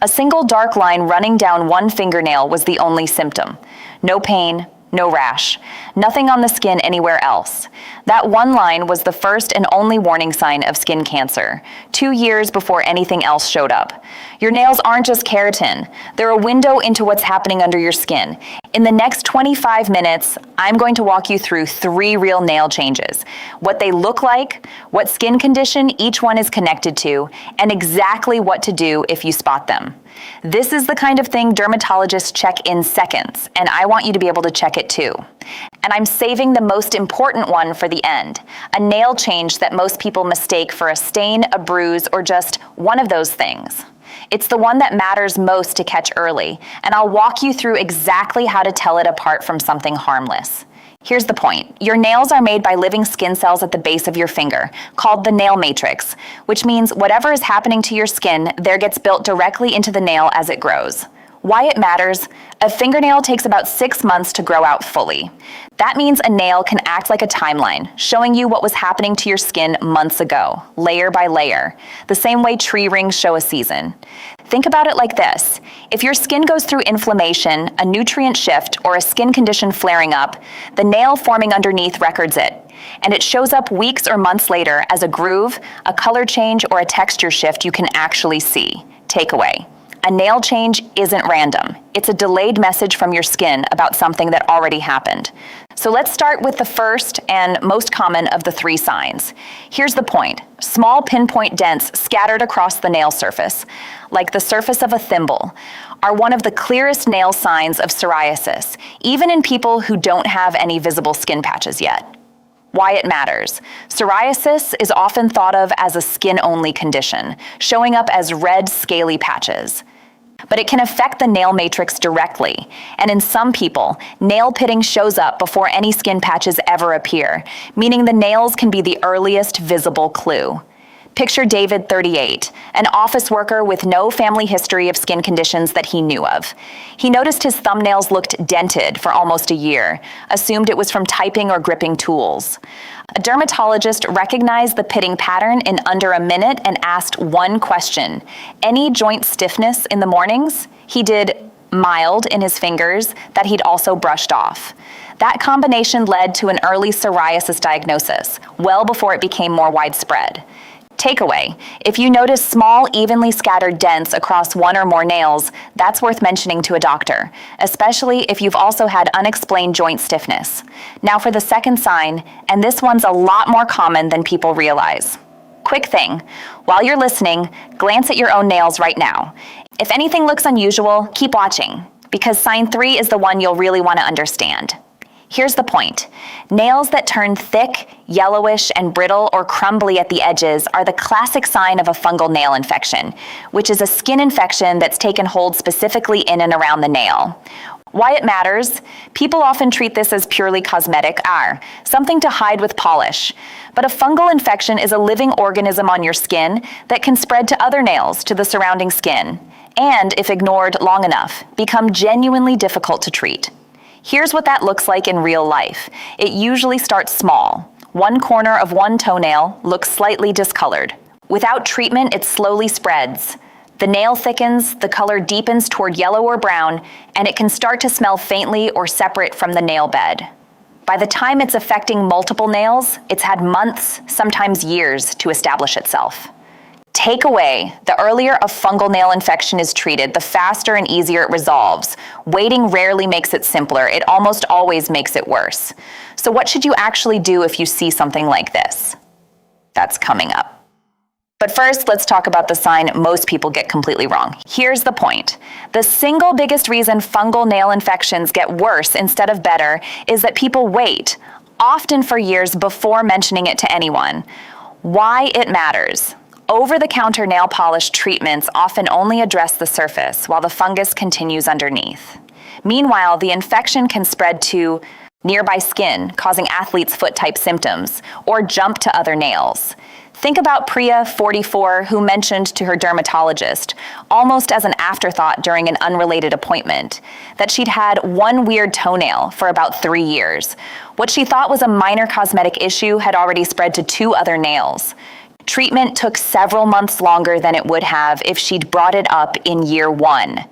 A single dark line running down one fingernail was the only symptom. No pain, no rash, nothing on the skin anywhere else. That one line was the first and only warning sign of skin cancer, 2 years before anything else showed up. Your nails aren't just keratin. They're a window into what's happening under your skin. In the next 25 minutes, I'm going to walk you through 3 real nail changes, what they look like, what skin condition each one is connected to, and exactly what to do if you spot them. This is the kind of thing dermatologists check in seconds, and I want you to be able to check it too. And I'm saving the most important one for the end, a nail change that most people mistake for a stain, a bruise, or just one of those things. It's the one that matters most to catch early, and I'll walk you through exactly how to tell it apart from something harmless. Here's the point. Your nails are made by living skin cells at the base of your finger, called the nail matrix, which means whatever is happening to your skin there gets built directly into the nail as it grows. Why it matters? A fingernail takes about 6 months to grow out fully. That means a nail can act like a timeline, showing you what was happening to your skin months ago, layer by layer, the same way tree rings show a season. Think about it like this. If your skin goes through inflammation, a nutrient shift, or a skin condition flaring up, the nail forming underneath records it. And it shows up weeks or months later as a groove, a color change, or a texture shift you can actually see. Takeaway. A nail change isn't random. It's a delayed message from your skin about something that already happened. So let's start with the first and most common of the 3 signs. Here's the point. Small pinpoint dents scattered across the nail surface, like the surface of a thimble, are one of the clearest nail signs of psoriasis, even in people who don't have any visible skin patches yet. Why it matters. Psoriasis is often thought of as a skin-only condition, showing up as red, scaly patches. But it can affect the nail matrix directly, and in some people, nail pitting shows up before any skin patches ever appear, meaning the nails can be the earliest visible clue. Picture David, 38, an office worker with no family history of skin conditions that he knew of. He noticed his thumbnails looked dented for almost a year, assumed it was from typing or gripping tools. A dermatologist recognized the pitting pattern in under a minute and asked one question: any joint stiffness in the mornings? He did mild in his fingers that he'd also brushed off. That combination led to an early psoriasis diagnosis, well before it became more widespread. Takeaway: if you notice small, evenly scattered dents across one or more nails, that's worth mentioning to a doctor, especially if you've also had unexplained joint stiffness. Now for the second sign, and this one's a lot more common than people realize. Quick thing, while you're listening, glance at your own nails right now. If anything looks unusual, keep watching, because sign 3 is the one you'll really want to understand. Here's the point. Nails that turn thick, yellowish, and brittle or crumbly at the edges are the classic sign of a fungal nail infection, which is a skin infection that's taken hold specifically in and around the nail. Why it matters? People often treat this as purely cosmetic, something to hide with polish. But a fungal infection is a living organism on your skin that can spread to other nails, to the surrounding skin, and, if ignored long enough, become genuinely difficult to treat. Here's what that looks like in real life. It usually starts small. One corner of one toenail looks slightly discolored. Without treatment, it slowly spreads. The nail thickens, the color deepens toward yellow or brown, and it can start to smell faintly or separate from the nail bed. By the time it's affecting multiple nails, it's had months, sometimes years, to establish itself. Takeaway: the earlier a fungal nail infection is treated, the faster and easier it resolves. Waiting rarely makes it simpler. It almost always makes it worse. So what should you actually do if you see something like this? That's coming up. But first, let's talk about the sign most people get completely wrong. Here's the point. The single biggest reason fungal nail infections get worse instead of better is that people wait, often for years, before mentioning it to anyone. Why it matters. Over-the-counter nail polish treatments often only address the surface while the fungus continues underneath. Meanwhile, the infection can spread to nearby skin, causing athlete's foot-type symptoms, or jump to other nails. Think about Priya, 44, who mentioned to her dermatologist, almost as an afterthought during an unrelated appointment, that she'd had one weird toenail for about 3 years. What she thought was a minor cosmetic issue had already spread to 2 other nails. Treatment took several months longer than it would have if she'd brought it up in year 1.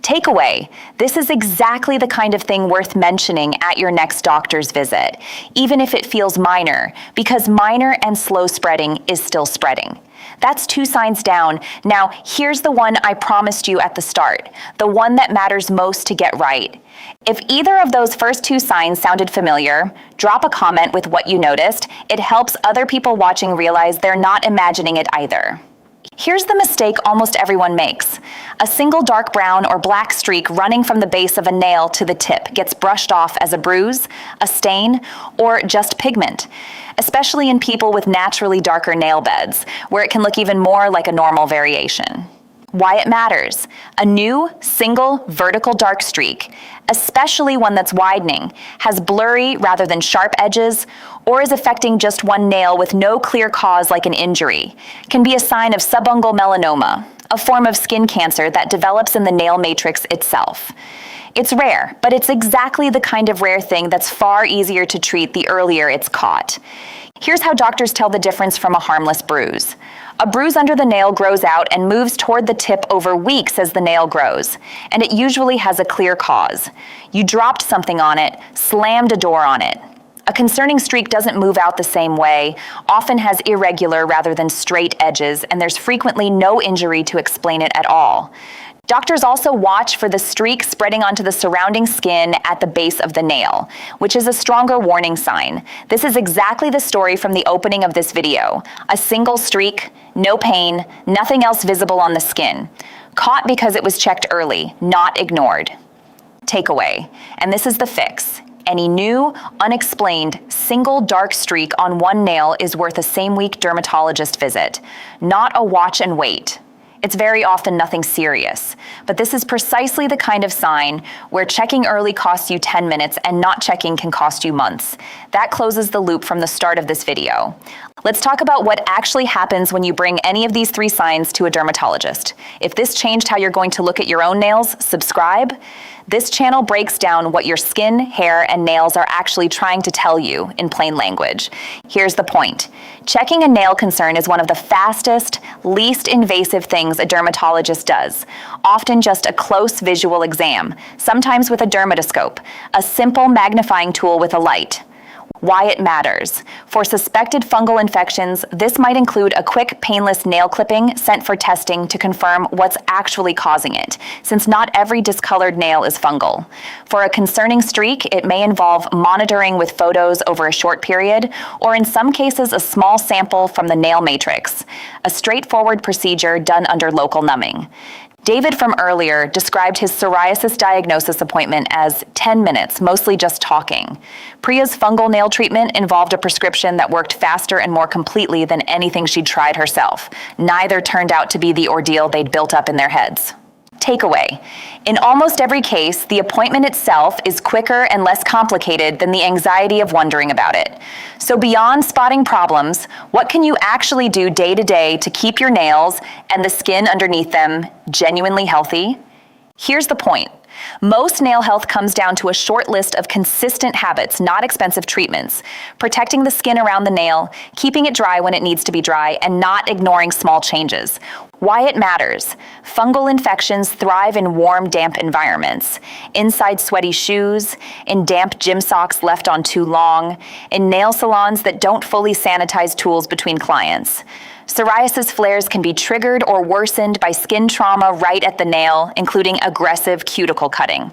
Takeaway: this is exactly the kind of thing worth mentioning at your next doctor's visit, even if it feels minor, because minor and slow spreading is still spreading. That's 2 signs down. Now, here's the one I promised you at the start, the one that matters most to get right. If either of those first 2 signs sounded familiar, drop a comment with what you noticed. It helps other people watching realize they're not imagining it either. Here's the mistake almost everyone makes. A single dark brown or black streak running from the base of a nail to the tip gets brushed off as a bruise, a stain, or just pigment, especially in people with naturally darker nail beds, where it can look even more like a normal variation. Why it matters: a new, single, vertical dark streak, especially one that's widening, has blurry rather than sharp edges, or is affecting just one nail with no clear cause like an injury, can be a sign of subungual melanoma, a form of skin cancer that develops in the nail matrix itself. It's rare, but it's exactly the kind of rare thing that's far easier to treat the earlier it's caught. Here's how doctors tell the difference from a harmless bruise. A bruise under the nail grows out and moves toward the tip over weeks as the nail grows, and it usually has a clear cause. You dropped something on it, slammed a door on it. A concerning streak doesn't move out the same way, often has irregular rather than straight edges, and there's frequently no injury to explain it at all. Doctors also watch for the streak spreading onto the surrounding skin at the base of the nail, which is a stronger warning sign. This is exactly the story from the opening of this video. A single streak, no pain, nothing else visible on the skin. Caught because it was checked early, not ignored. Takeaway, and this is the fix: any new, unexplained, single dark streak on one nail is worth a same-week dermatologist visit, not a watch and wait. It's very often nothing serious, but this is precisely the kind of sign where checking early costs you 10 minutes and not checking can cost you months. That closes the loop from the start of this video. Let's talk about what actually happens when you bring any of these 3 signs to a dermatologist. If this changed how you're going to look at your own nails, subscribe. This channel breaks down what your skin, hair, and nails are actually trying to tell you in plain language. Here's the point. Checking a nail concern is one of the fastest, least invasive things a dermatologist does, often just a close visual exam, sometimes with a dermatoscope, a simple magnifying tool with a light. Why it matters. For suspected fungal infections, this might include a quick, painless nail clipping sent for testing to confirm what's actually causing it, since not every discolored nail is fungal. For a concerning streak, it may involve monitoring with photos over a short period, or in some cases a small sample from the nail matrix, a straightforward procedure done under local numbing. David from earlier described his psoriasis diagnosis appointment as 10 minutes, mostly just talking. Priya's fungal nail treatment involved a prescription that worked faster and more completely than anything she'd tried herself. Neither turned out to be the ordeal they'd built up in their heads. Takeaway: in almost every case, the appointment itself is quicker and less complicated than the anxiety of wondering about it. So beyond spotting problems, what can you actually do day to day to keep your nails and the skin underneath them genuinely healthy? Here's the point. Most nail health comes down to a short list of consistent habits, not expensive treatments. Protecting the skin around the nail, keeping it dry when it needs to be dry, and not ignoring small changes. Why it matters. Fungal infections thrive in warm, damp environments. Inside sweaty shoes, in damp gym socks left on too long, in nail salons that don't fully sanitize tools between clients. Psoriasis flares can be triggered or worsened by skin trauma right at the nail, including aggressive cuticle cutting.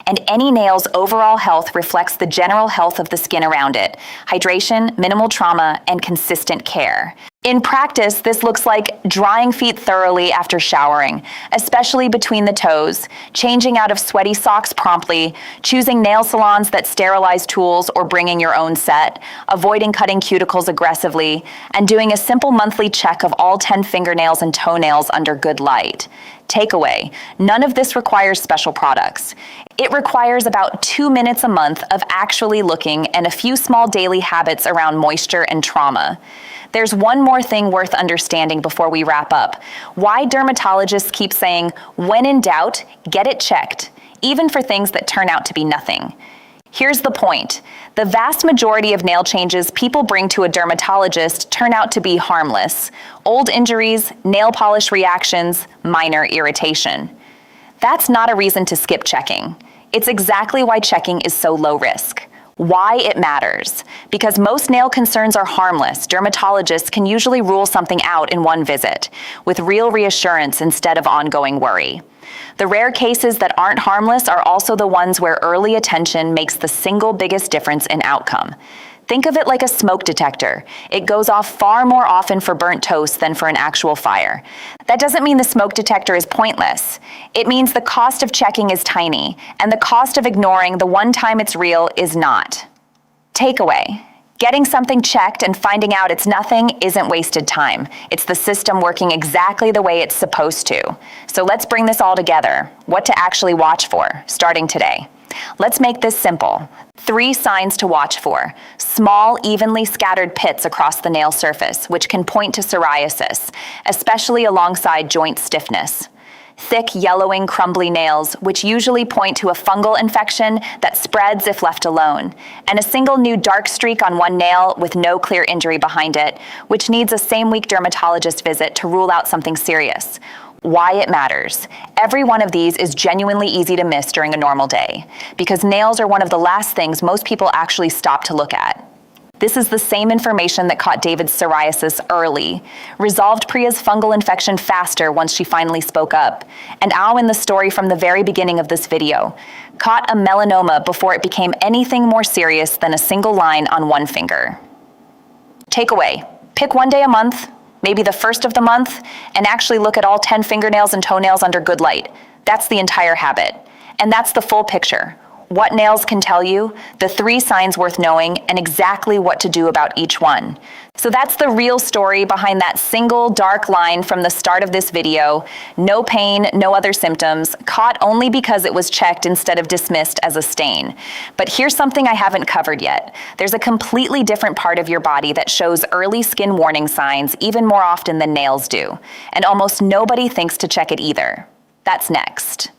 And any nail's overall health reflects the general health of the skin around it: hydration, minimal trauma, and consistent care. In practice, this looks like drying feet thoroughly after showering, especially between the toes, changing out of sweaty socks promptly, choosing nail salons that sterilize tools or bringing your own set, avoiding cutting cuticles aggressively, and doing a simple monthly check of all 10 fingernails and toenails under good light. Takeaway: none of this requires special products. It requires about 2 minutes a month of actually looking and a few small daily habits around moisture and trauma. There's one more thing worth understanding before we wrap up: why dermatologists keep saying, when in doubt, get it checked, even for things that turn out to be nothing. Here's the point. The vast majority of nail changes people bring to a dermatologist turn out to be harmless. Old injuries, nail polish reactions, minor irritation. That's not a reason to skip checking. It's exactly why checking is so low risk. Why it matters. Because most nail concerns are harmless, dermatologists can usually rule something out in one visit, with real reassurance instead of ongoing worry. The rare cases that aren't harmless are also the ones where early attention makes the single biggest difference in outcome. Think of it like a smoke detector. It goes off far more often for burnt toast than for an actual fire. That doesn't mean the smoke detector is pointless. It means the cost of checking is tiny, and the cost of ignoring the one time it's real is not. Takeaway. Getting something checked and finding out it's nothing isn't wasted time. It's the system working exactly the way it's supposed to. So let's bring this all together. What to actually watch for, starting today. Let's make this simple. 3 signs to watch for. Small, evenly scattered pits across the nail surface, which can point to psoriasis, especially alongside joint stiffness. Thick, yellowing, crumbly nails, which usually point to a fungal infection that spreads if left alone, and a single new dark streak on one nail with no clear injury behind it, which needs a same-week dermatologist visit to rule out something serious. Why it matters. Every one of these is genuinely easy to miss during a normal day, because nails are one of the last things most people actually stop to look at. This is the same information that caught David's psoriasis early, resolved Priya's fungal infection faster once she finally spoke up, and Ao in the story from the very beginning of this video, caught a melanoma before it became anything more serious than a single line on one finger. Takeaway: pick one day a month, maybe the first of the month, and actually look at all 10 fingernails and toenails under good light. That's the entire habit. And that's the full picture. What nails can tell you, the 3 signs worth knowing, and exactly what to do about each one. So that's the real story behind that single dark line from the start of this video. No pain, no other symptoms, caught only because it was checked instead of dismissed as a stain. But here's something I haven't covered yet. There's a completely different part of your body that shows early skin warning signs even more often than nails do. And almost nobody thinks to check it either. That's next.